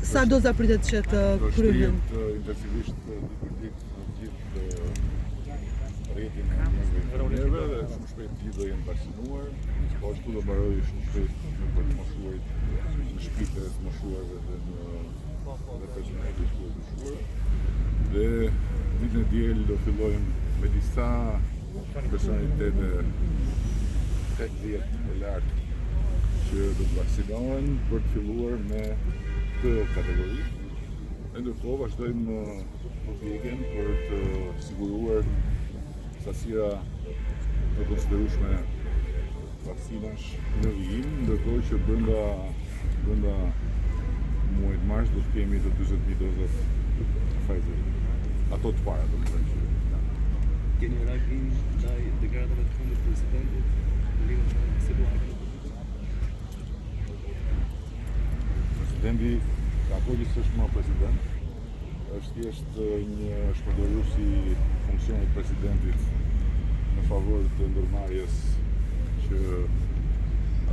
Sa doza pritet që të kryhen? Intensivisht ditë në gjithë rrjetin e njerëzve dhe shumë shpejt gjithë do jenë vaksinuar, po ashtu do mbaroj shumë shpejt për të moshuarit në shtëpitë e të moshuarve dhe në personelit të moshuar. Dhe ditën e diel do fillojmë me disa personalitete tek 10 e lartë që do të vaksinohen për të filluar me këtë kategori. E ndërkohë vazhdojmë përpjekjen për të siguruar sasira të konsiderueshme vaksinash në vijim, ndërkohë që brenda muajit mars do të kemi të 40.000 doza Pfizer. Ato të para do të thënë. Keni reagim ndaj deklaratave të fundit të presidentit në lidhje me situatë? Presidenti ka që s'është më president, është thjesht një shpërdorues i funksionit presidentit në favor të ndërmarrjes që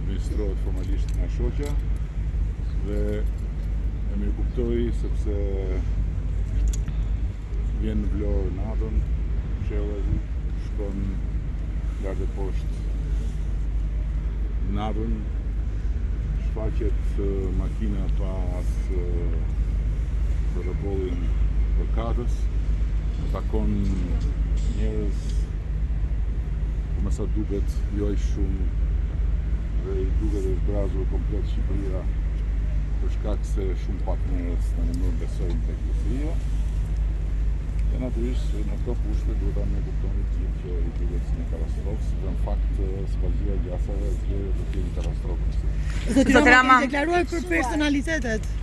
administrohet formalisht nga shoqja dhe e mirë kuptoi sepse vjen në Vlorë natën, Shelley shkon lart e poshtë natën, shfaqet makina pas protokollin për katës, takon njerëz ku më sa duket jo aq shumë dhe i duket e zbrazur komplet Shqipëria për shkak se shumë pak njerëz tani nuk besojnë tek Rusia. Dhe natyrisht në këto kushte duhet ta ne kuptoni gjithë që i duhet si një katastrofë, dhe në fakt sipas gjithë gjasave zgjedhjet do të jenë katastrofë. Zoti Rama ka deklaruar për personalitetet.